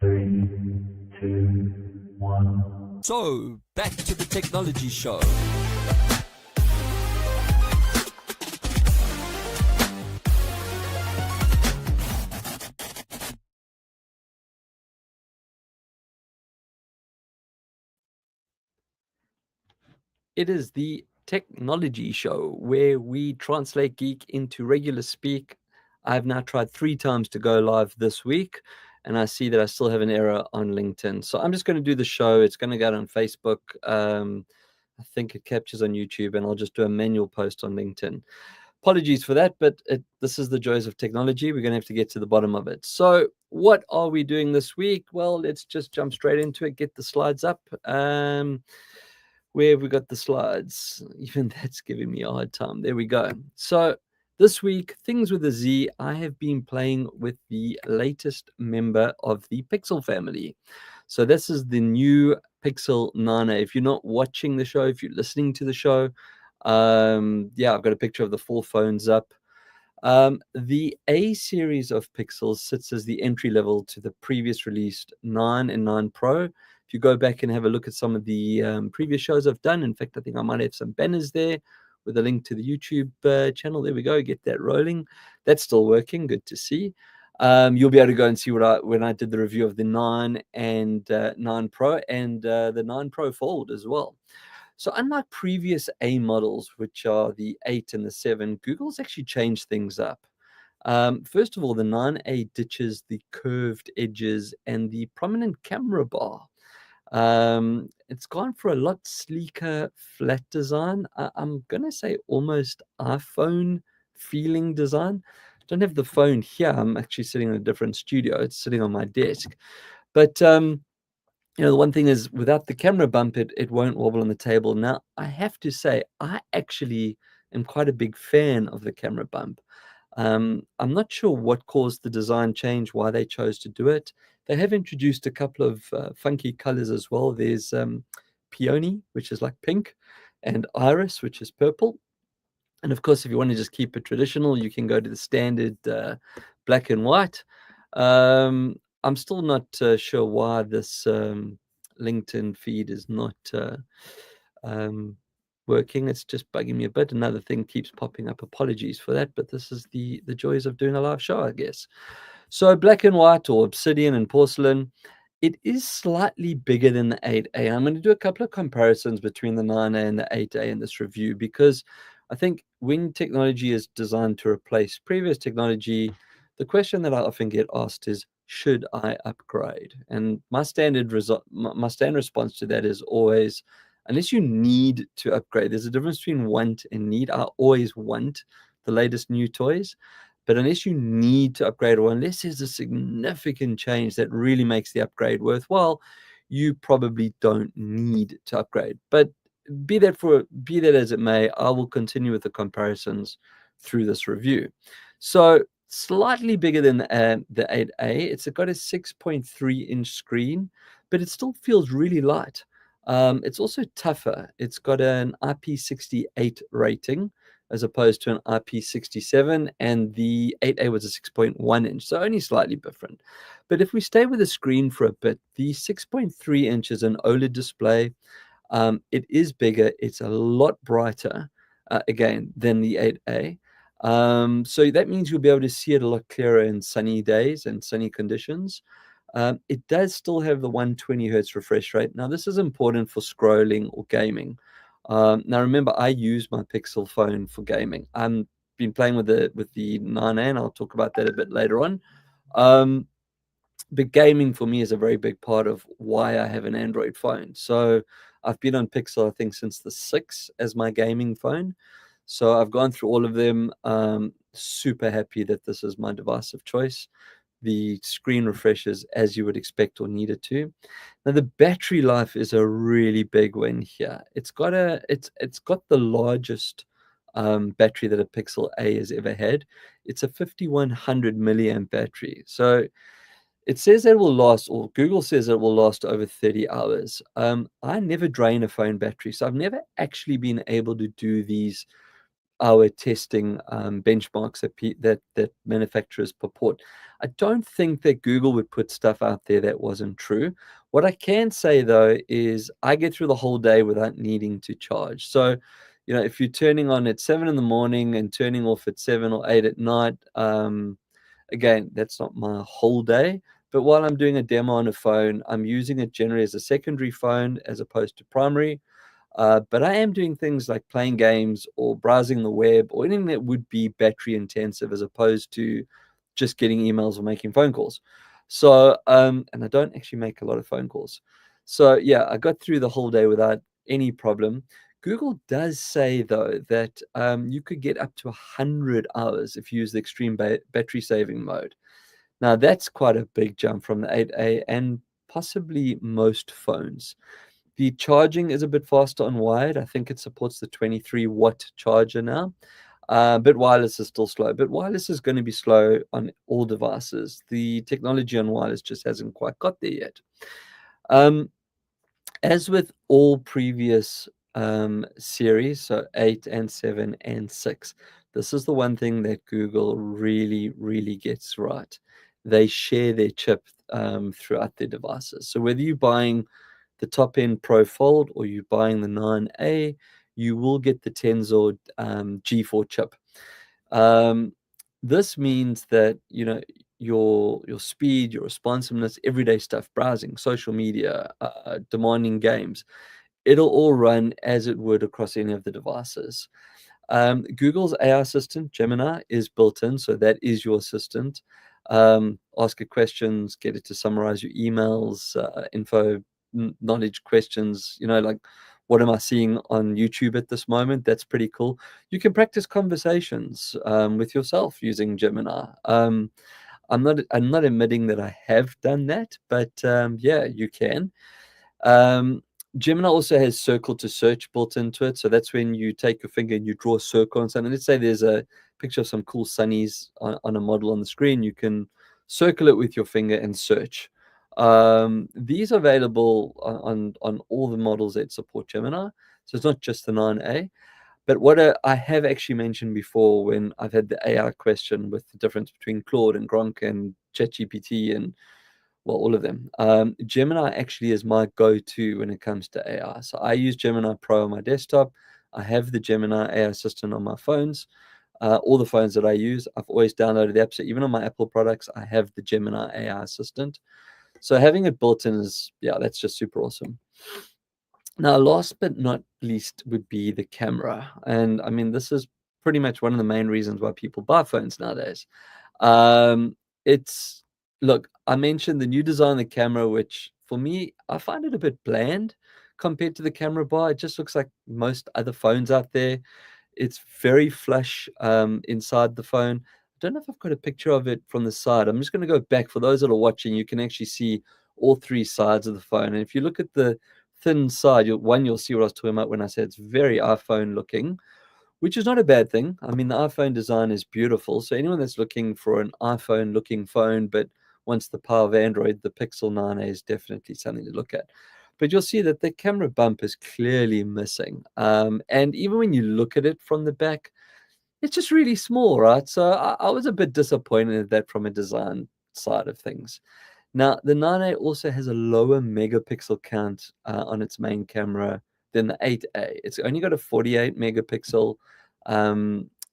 Three, two, one. So, back to the technology show. It is the technology show where we translate geek into regular speak. I've now tried 3 times to go live this week, and I see that I still have an error on LinkedIn. So I'm just going to do the show. It's going to go out on Facebook. I think it captures on YouTube, and I'll just do a manual post on LinkedIn. Apologies for that, but this is the joys of technology. We're going to have to get to the bottom of it. So what are we doing this week? Well, let's just jump straight into it, get the slides up. Where have we got the slides? Even that's giving me a hard time. There we go. So this week, things with a Z, I have been playing with the latest member of the Pixel family. So this is the new Pixel 9a. If you're not watching the show, if you're listening to the show, yeah, I've got a picture of the 4 phones up. The A series of Pixels sits as the entry level to the previous released 9 and 9 Pro. If you go back and have a look at some of the previous shows I've done, in fact, I think I might have some banners there with a link to the YouTube channel. There we go, get that rolling. That's still working, good to see. You'll be able to go and see when I did the review of the 9 and 9 Pro and the 9 Pro Fold as well. So unlike previous A models, which are the 8 and the 7, Google's actually changed things up. First of all, the 9A ditches the curved edges and the prominent camera bar. It's gone for a lot sleeker, flat design. I'm going to say almost iPhone feeling design. Don't have the phone here. I'm actually sitting in a different studio. It's sitting on my desk. But the one thing is without the camera bump, it won't wobble on the table. Now, I have to say, I actually am quite a big fan of the camera bump. I'm not sure what caused the design change, why they chose to do it. They have introduced a couple of funky colors as well. There's peony, which is like pink, and iris, which is purple. And of course, if you want to just keep it traditional, you can go to the standard black and white. I'm still not sure why this LinkedIn feed is not working. It's just bugging me a bit. Another thing keeps popping up. Apologies for that, but this is the joys of doing a live show, I guess. So black and white or obsidian and porcelain, it is slightly bigger than the 8A. I'm going to do a couple of comparisons between the 9A and the 8A in this review because I think when technology is designed to replace previous technology, the question that I often get asked is, should I upgrade? And my standard response to that is always, unless you need to upgrade. There's a difference between want and need. I always want the latest new toys, but unless you need to upgrade or unless there's a significant change that really makes the upgrade worthwhile, you probably don't need to upgrade. But be that as it may, I will continue with the comparisons through this review. So slightly bigger than the 8A. It's got a 6.3-inch screen, but it still feels really light. It's also tougher. It's got an IP68 rating as opposed to an IP67, and the 8A was a 6.1 inch, so only slightly different. But if we stay with the screen for a bit, the 6.3 inch is an OLED display. It is bigger. It's a lot brighter, again, than the 8A. So that means you'll be able to see it a lot clearer in sunny days and sunny conditions. It does still have the 120 hertz refresh rate. Now, this is important for scrolling or gaming. Now, remember, I use my Pixel phone for gaming. I've been playing with the 9A, and I'll talk about that a bit later on. But gaming for me is a very big part of why I have an Android phone. So I've been on Pixel, I think, since the 6 as my gaming phone. So I've gone through all of them. Super happy that this is my device of choice. The screen refreshes as you would expect or need it to. Now the battery life is a really big one here. It's got the largest battery that a Pixel A has ever had. It's a 5100 milliamp battery. So it says that it will last, or Google says it will last over 30 hours. I never drain a phone battery, so I've never actually been able to do these hour testing benchmarks that manufacturers purport. I don't think that Google would put stuff out there that wasn't true. What I can say though is I get through the whole day without needing to charge. So, if you're turning on at 7 in the morning and turning off at 7 or 8 at night, again, that's not my whole day. But while I'm doing a demo on a phone, I'm using it generally as a secondary phone as opposed to primary. But I am doing things like playing games or browsing the web or anything that would be battery intensive as opposed to just getting emails or making phone calls. So, and I don't actually make a lot of phone calls. So, yeah, I got through the whole day without any problem. Google does say, though, that you could get up to 100 hours if you use the extreme battery saving mode. Now, that's quite a big jump from the 8A and possibly most phones. The charging is a bit faster on wired. I think it supports the 23-watt charger now, but wireless is still slow. But wireless is going to be slow on all devices. The technology on wireless just hasn't quite got there yet. As with all previous series, so 8 and 7 and 6, this is the one thing that Google really, really gets right. They share their chip throughout their devices. So whether you're buying the top-end Pro Fold or you're buying the 9A, you will get the Tensor G4 chip. This means that your speed, your responsiveness, everyday stuff, browsing, social media, demanding games, it'll all run as it would across any of the devices. Google's AI assistant, Gemini, is built in, so that is your assistant. Ask it questions, get it to summarize your emails, info, knowledge questions, like what am I seeing on YouTube at this moment? That's pretty cool. You can practice conversations with yourself using Gemini. I'm not admitting that I have done that, but yeah, you can. Gemini also has circle to search built into it. So that's when you take your finger and you draw a circle on something. Let's say there's a picture of some cool sunnies on a model on the screen. You can circle it with your finger and search. These are available on all the models that support Gemini. So it's not just the 9A. But what I have actually mentioned before when I've had the AI question with the difference between Claude and Gronk and ChatGPT and, well, all of them. Gemini actually is my go-to when it comes to AI. So I use Gemini Pro on my desktop. I have the Gemini AI assistant on my phones. All the phones that I use, I've always downloaded the app. So even on my Apple products, I have the Gemini AI assistant. So having it built in is, yeah, that's just super awesome. Now, last but not least would be the camera. And I mean, this is pretty much one of the main reasons why people buy phones nowadays. It's, look, I mentioned the new design of the camera, which for me, I find it a bit bland compared to the camera bar. It just looks like most other phones out there. It's very flush inside the phone. I don't know if I've got a picture of it from the side. I'm just going to go back. For those that are watching, you can actually see all three sides of the phone. And if you look at the thin side, you'll see what I was talking about when I said it's very iPhone looking, which is not a bad thing. I mean, the iPhone design is beautiful. So anyone that's looking for an iPhone looking phone, but wants the power of Android, the Pixel 9a is definitely something to look at. But you'll see that the camera bump is clearly missing. And even when you look at it from the back, it's just really small, right? So I was a bit disappointed at that from a design side of things. Now, the 9A also has a lower megapixel count on its main camera than the 8A. It's only got a 48 megapixel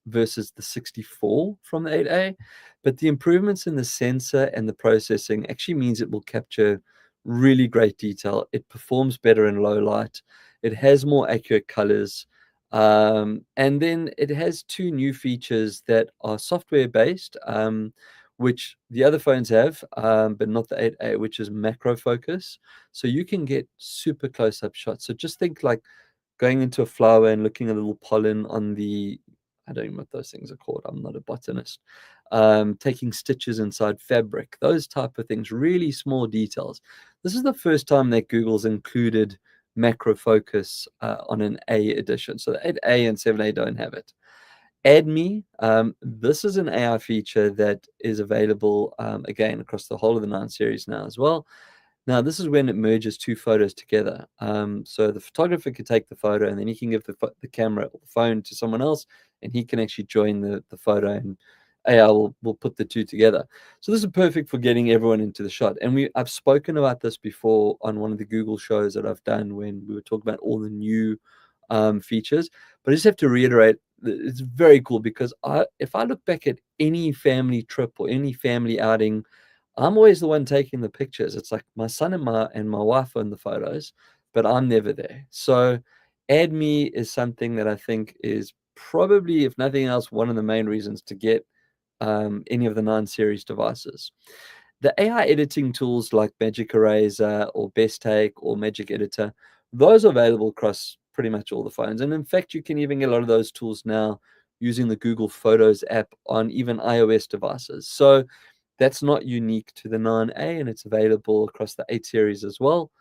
versus the 64 from the 8A. But the improvements in the sensor and the processing actually means it will capture really great detail. It performs better in low light. It has more accurate colors. And then it has two new features that are software based. Which the other phones have, but not the 8A, which is macro focus. So you can get super close-up shots. So just think like going into a flower and looking at a little pollen on the, I don't know what those things are called. I'm not a botanist. Taking stitches inside fabric, those type of things, really small details. This is the first time that Google's included macro focus on an A-edition. So the 8A and 7A don't have it. Add Me, this is an AI feature that is available again across the whole of the 9 series now as well. Now, this is when it merges two photos together. So the photographer could take the photo, and then he can give the camera or the phone to someone else, and he can actually join the photo, and AI will put the two together. So this is perfect for getting everyone into the shot. And I've spoken about this before on one of the Google shows that I've done when we were talking about all the new features. But I just have to reiterate, it's very cool because if I look back at any family trip or any family outing, I'm always the one taking the pictures. It's like my son and my wife are in the photos, but I'm never there. So Add Me is something that I think is probably, if nothing else, one of the main reasons to get any of the 9 series devices. The AI editing tools like Magic Eraser or Best Take or Magic Editor, those are available across pretty much all the phones. And in fact, you can even get a lot of those tools now using the Google Photos app on even iOS devices. So that's not unique to the 9A, and it's available across the 8 series as well,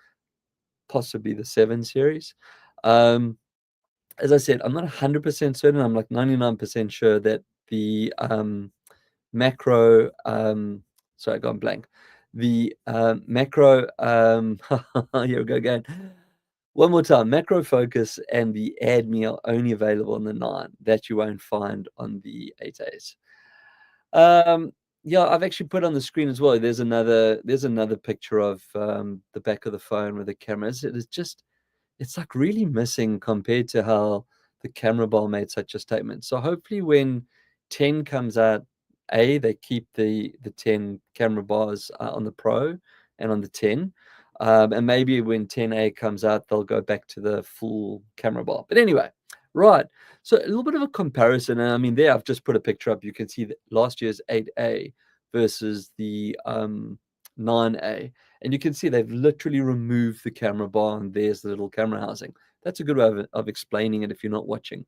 possibly the 7 series. As I said, I'm not 100% certain. I'm like 99% sure that the macro, sorry, I gone blank. The macro, here we go again. One more time, macro focus and the Add Me are only available on the 9 that you won't find on the 8As. Yeah, I've actually put on the screen as well. There's another picture of the back of the phone with the cameras. It's like really missing compared to how the camera bar made such a statement. So hopefully when 10 comes out, they keep the 10 camera bars on the Pro and on the 10. And maybe when 10A comes out, they'll go back to the full camera bar. But anyway, right. So a little bit of a comparison. And I mean, there I've just put a picture up. You can see that last year's 8A versus the 9A. And you can see they've literally removed the camera bar, and there's the little camera housing. That's a good way of explaining it if you're not watching.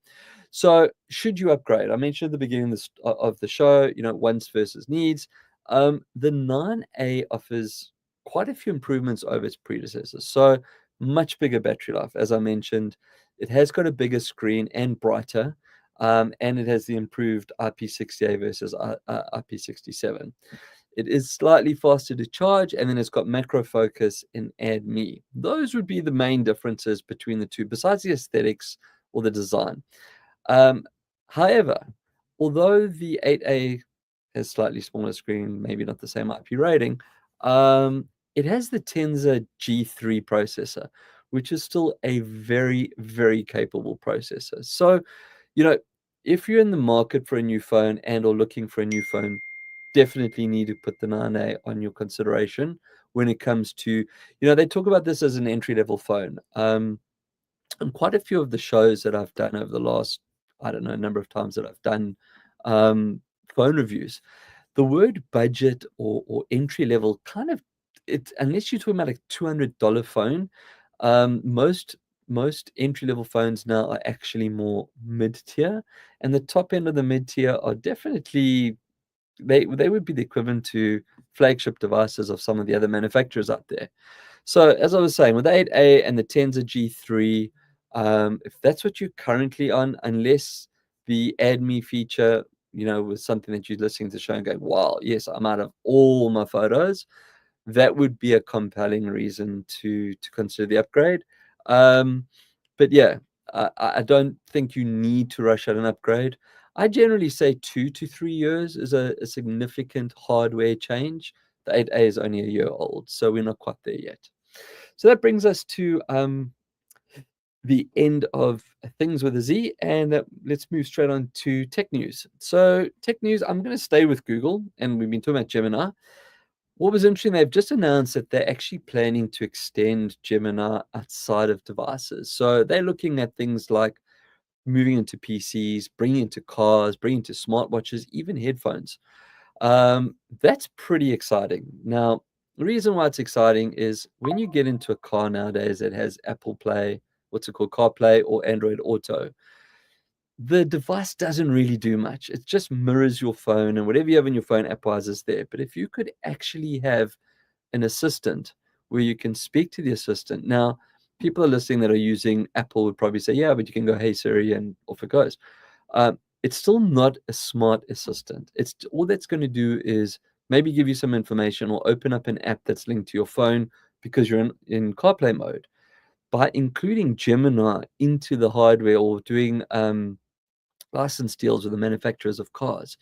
So should you upgrade? I mentioned at the beginning of the show, wants versus needs. The 9A offers quite a few improvements over its predecessors. So much bigger battery life, as I mentioned. It has got a bigger screen and brighter, and it has the improved IP68 versus IP67. It is slightly faster to charge, and then it's got macro focus and Add Me. Those would be the main differences between the two, besides the aesthetics or the design. However, although the 8A has slightly smaller screen, maybe not the same IP rating, it has the Tensor G3 processor, which is still a very, very capable processor. So, if you're in the market for a new phone and or looking for a new phone, definitely need to put the 9A on your consideration when it comes to, they talk about this as an entry-level phone. And quite a few of the shows that I've done over the last, I don't know, number of times that I've done phone reviews, the word budget or entry level kind of, unless you're talking about a $200 phone, most entry level phones now are actually more mid tier, and the top end of the mid tier are definitely they would be the equivalent to flagship devices of some of the other manufacturers out there. So as I was saying, with the 8A and the Tensor G3, if that's what you're currently on, unless the Add Me feature, was something that you're listening to the show and going, wow, yes, I'm out of all my photos, that would be a compelling reason to consider the upgrade. But yeah, I don't think you need to rush out an upgrade. I generally say 2 to 3 years is a significant hardware change. The 8A is only a year old, so we're not quite there yet. So that brings us to the end of Things with a Z, and let's move straight on to tech news. So tech news, I'm going to stay with Google, and we've been talking about Gemini. What was interesting, they've just announced that they're actually planning to extend Gemini outside of devices. So they're looking at things like moving into PCs, bringing into cars, bringing into smartwatches, even headphones. That's pretty exciting. Now, the reason why it's exciting is when you get into a car nowadays that has Apple Play, what's it called, CarPlay or Android Auto, the device doesn't really do much. It just mirrors your phone, and whatever you have in your phone app-wise is there. But if you could actually have an assistant where you can speak to the assistant. Now, people are listening that are using Apple would probably say, yeah, but you can go, hey Siri, and off it goes. It's still not a smart assistant. It's all that's going to do is maybe give you some information or open up an app that's linked to your phone, because you're in CarPlay mode. By including Gemini into the hardware or doing license deals with the manufacturers of cars,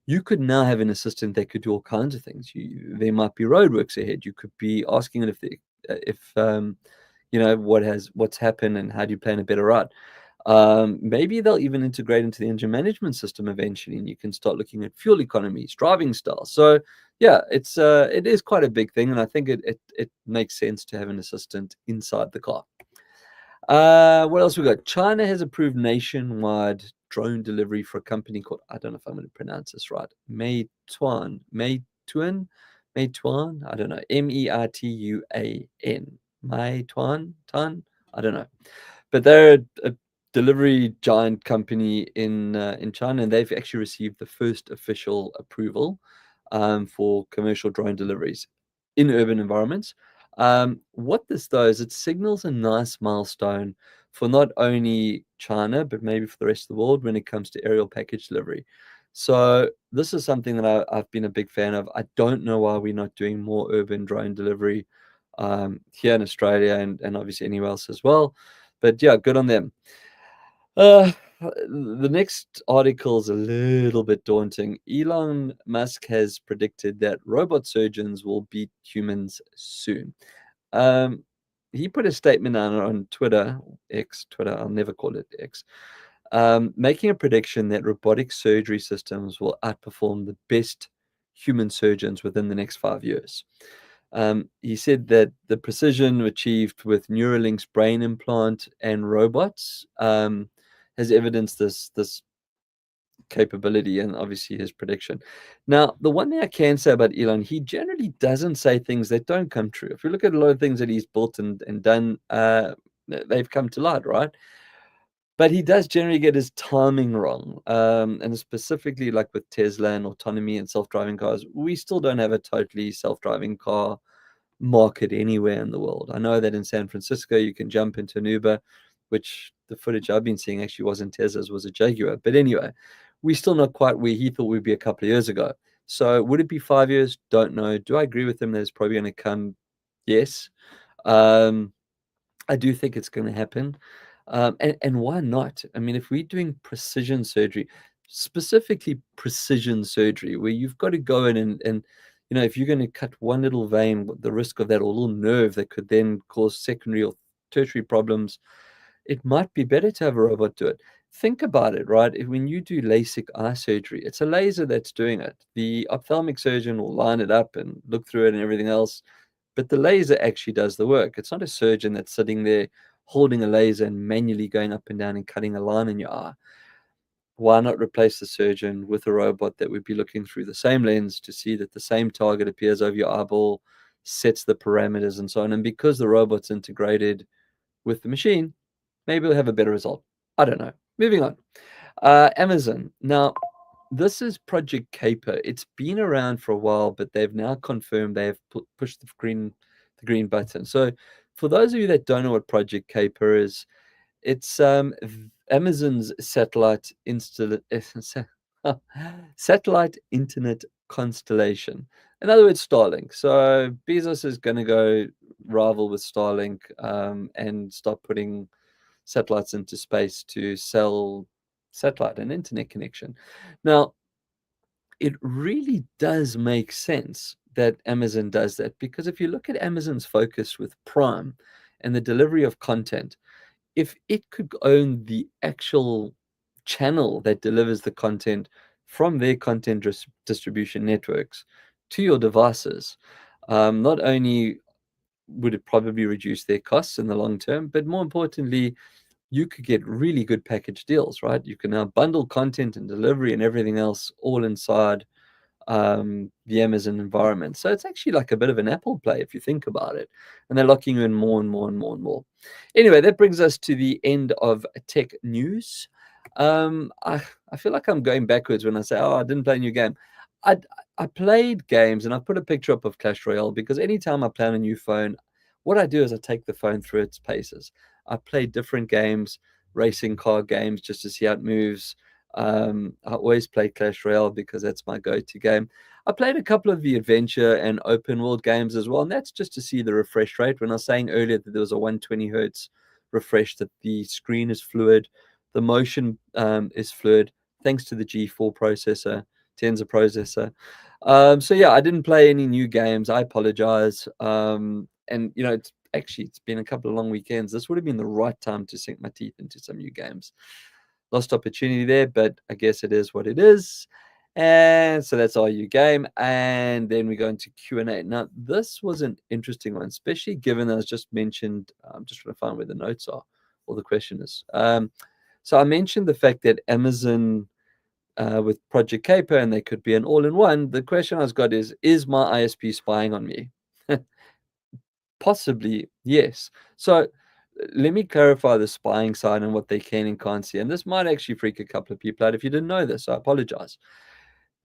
you could now have an assistant that could do all kinds of things. There might be roadworks ahead. You could be asking it if what's happened and how do you plan a better route. Maybe they'll even integrate into the engine management system eventually, and you can start looking at fuel economies, driving style. So yeah, it is quite a big thing, and I think it makes sense to have an assistant inside the car. What else we got? China has approved nationwide drone delivery for a company called, I don't know if I'm going to pronounce this right, Meituan, I don't know, Meituan, Meituan, I don't know, but they're a delivery giant company in China, and they've actually received the first official approval for commercial drone deliveries in urban environments. What this does, it signals a nice milestone for not only China, but maybe for the rest of the world when it comes to aerial package delivery. So this is something that I've been a big fan of. I don't know why we're not doing more urban drone delivery here in Australia and obviously anywhere else as well. But yeah, good on them. The next article is a little bit daunting. Elon Musk has predicted that robot surgeons will beat humans soon. He put a statement out on Twitter, I'll never call it X, making a prediction that robotic surgery systems will outperform the best human surgeons within the next 5 years. He said that the precision achieved with Neuralink's brain implant and robots has evidenced this capability, and obviously his prediction. Now, the one thing I can say about Elon, he generally doesn't say things that don't come true. If you look at a lot of things that he's built and done, they've come to light, right? But he does generally get his timing wrong. And specifically like with Tesla and autonomy and self-driving cars, we still don't have a totally self-driving car market anywhere in the world. I know that in San Francisco, you can jump into an Uber, which the footage I've been seeing actually wasn't Tesla's, was a Jaguar. But anyway, we're still not quite where he thought we'd be a couple of years ago. So would it be 5 years? Don't know. Do I agree with him that it's probably going to come? Yes. I do think it's going to happen. And why not? I mean, if we're doing precision surgery, specifically precision surgery, where you've got to go in and if you're going to cut one little vein, the risk of that, or a little nerve that could then cause secondary or tertiary problems, it might be better to have a robot do it. Think about it, right? When you do LASIK eye surgery, it's a laser that's doing it. The ophthalmic surgeon will line it up and look through it and everything else, but the laser actually does the work. It's not a surgeon that's sitting there holding a laser and manually going up and down and cutting a line in your eye. Why not replace the surgeon with a robot that would be looking through the same lens to see that the same target appears over your eyeball, sets the parameters and so on. And because the robot's integrated with the machine, maybe we'll have a better result. I don't know. Moving on. Amazon. Now, this is Project Caper. It's been around for a while, but they've now confirmed they have pushed the green button. So for those of you that don't know what Project Caper is, it's Amazon's satellite internet constellation. In other words, Starlink. So Bezos is going to go rival with Starlink and start putting satellites into space to sell satellite and internet connection. Now, it really does make sense that Amazon does that, because if you look at Amazon's focus with Prime and the delivery of content, if it could own the actual channel that delivers the content from their content distribution networks to your devices, not only would it probably reduce their costs in the long term, but more importantly, you could get really good package deals, right? You can now bundle content and delivery and everything else all inside the Amazon environment. So it's actually like a bit of an Apple play if you think about it. And they're locking you in more and more and more and more. Anyway, that brings us to the end of tech news. I feel like I'm going backwards when I say, oh, I didn't play a new game. I played games, and I put a picture up of Clash Royale because anytime I play on a new phone, what I do is I take the phone through its paces. I play different games, racing car games, just to see how it moves. I always play Clash Royale because that's my go-to game. I played a couple of the adventure and open world games as well, and that's just to see the refresh rate. When I was saying earlier that there was a 120 hertz refresh, that the screen is fluid, the motion is fluid, thanks to the G4 processor, Tensor processor. So yeah, I didn't play any new games. I apologize. And it's been a couple of long weekends. This would have been the right time to sink my teeth into some new games. Lost opportunity there, but I guess it is what it is. And so that's our game. And then we go into Q&A. Now, this was an interesting one, especially given that I was just mentioned, I'm just trying to find where the notes are, or the question is. So I mentioned the fact that Amazon with Project Caper, and they could be an all-in-one. The question I've got is my ISP spying on me? Possibly, yes. So let me clarify the spying side and what they can and can't see. And this might actually freak a couple of people out if you didn't know this. So I apologize.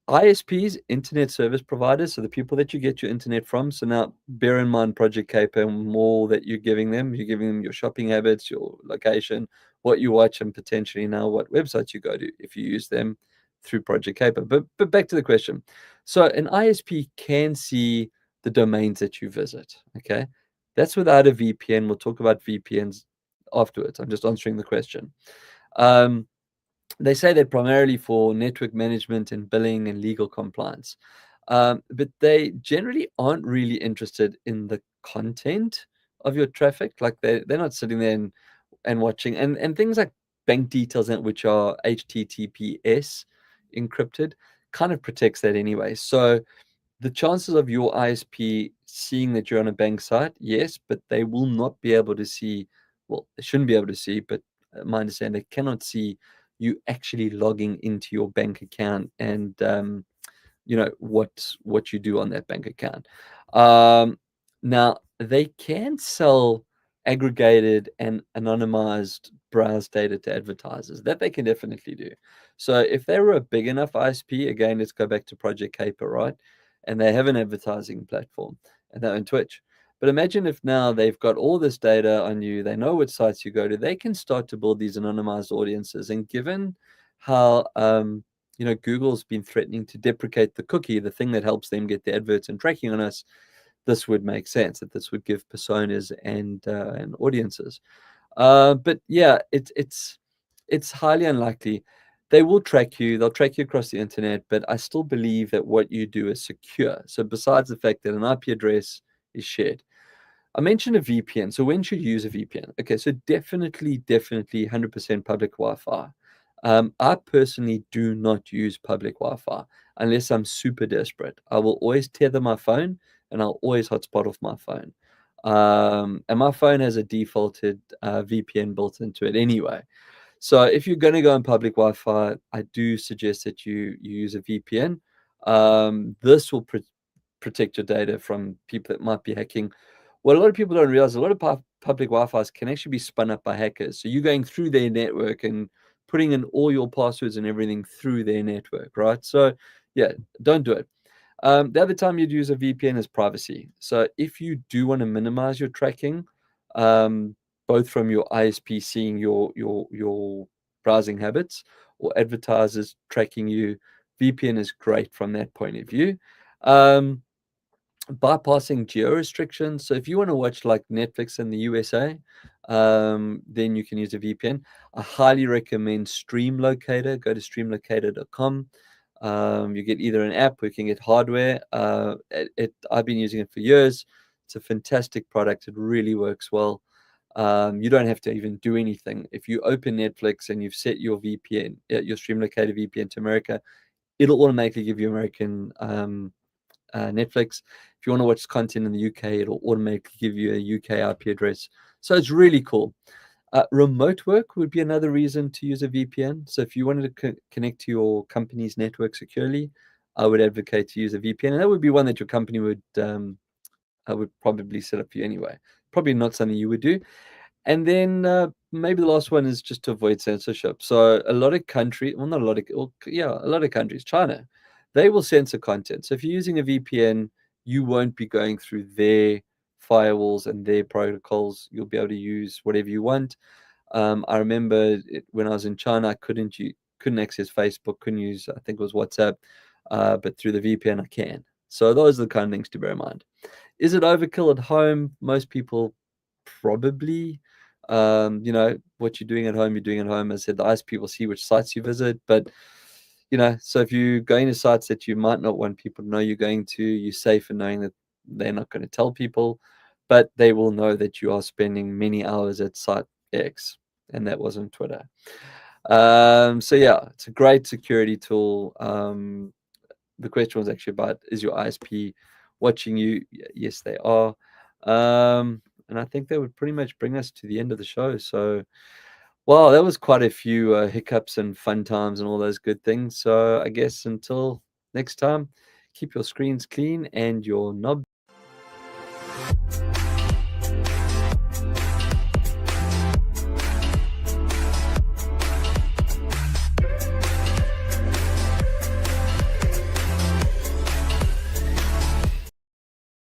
ISPs, internet service providers, so the people that you get your internet from. So now bear in mind Project Caper and more that you're giving them. You're giving them your shopping habits, your location, what you watch, and potentially now what websites you go to if you use them through Project Caper. But back to the question. So an ISP can see the domains that you visit. Okay. That's without a VPN. We'll talk about VPNs afterwards. I'm just answering the question. They say they're primarily for network management and billing and legal compliance. But they generally aren't really interested in the content of your traffic. Like they're not sitting there and watching and things like bank details, which are HTTPS encrypted, kind of protects that anyway. So the chances of your ISP seeing that you're on a bank site, yes, but they will not be able to see, well, they shouldn't be able to see, but my understanding, they cannot see you actually logging into your bank account and what you do on that bank account. Now they can sell aggregated and anonymized browse data to advertisers. That they can definitely do. So if they were a big enough ISP, again, let's go back to Project Caper, right? And they have an advertising platform and they're on Twitch. But imagine if now they've got all this data on you, they know which sites you go to, they can start to build these anonymized audiences. And given how Google's been threatening to deprecate the cookie, the thing that helps them get the adverts and tracking on us, this would make sense that this would give personas and audiences. But yeah, it's highly unlikely. They will track you. They'll track you across the internet, but I still believe that what you do is secure. So besides the fact that an IP address is shared, I mentioned a VPN. So when should you use a VPN? Okay, so definitely 100% public Wi-Fi. I personally do not use public Wi-Fi unless I'm super desperate. I will always tether my phone and I'll always hotspot off my phone. And my phone has a defaulted VPN built into it anyway. So if you're going to go on public Wi-Fi, I do suggest that you use a VPN. This will protect your data from people that might be hacking. What a lot of people don't realize, a lot of public Wi-Fi's can actually be spun up by hackers. So you're going through their network and putting in all your passwords and everything through their network, right? So yeah, don't do it. The other time you'd use a VPN is privacy. So if you do want to minimize your tracking, both from your ISP seeing your browsing habits or advertisers tracking you, VPN is great from that point of view. Bypassing geo restrictions. So if you want to watch like Netflix in the USA, then you can use a VPN. I highly recommend Stream Locator. Go to streamlocator.com. You get either an app or you can get hardware. I've been using it for years. It's a fantastic product. It really works well. You don't have to even do anything. If you open Netflix and you've set your VPN, your Stream Locator VPN to America, it'll automatically give you American Netflix. If you want to watch content in the UK, it'll automatically give you a UK IP address. So it's really cool. Remote work would be another reason to use a VPN. So if you wanted to connect to your company's network securely, I would advocate to use a VPN. And that would be one that your company would probably set up for you anyway. Probably not something you would do. And then maybe the last one is just to avoid censorship. So a lot of countries, well, not a lot of, well, yeah, a lot of countries, China, they will censor content. So if you're using a VPN, you won't be going through their firewalls and their protocols. You'll be able to use whatever you want. I remember when I was in China, I couldn't couldn't access Facebook, couldn't use, I think it was WhatsApp, but through the VPN I can. So those are the kind of things to bear in mind. Is it overkill at home? Most people probably. You know, what you're doing at home, you're doing at home. As I said, the ISP will see which sites you visit, but you know, so if you're going to sites that you might not want people to know you're going to, you're safe in knowing that they're not going to tell people, but they will know that you are spending many hours at site X, and that wasn't Twitter. So yeah, it's a great security tool. The question was actually about, is your ISP watching you? Yes, they are. And I think that would pretty much bring us to the end of the show. So, wow, that was quite a few hiccups and fun times and all those good things. So I guess until next time, keep your screens clean and your knobs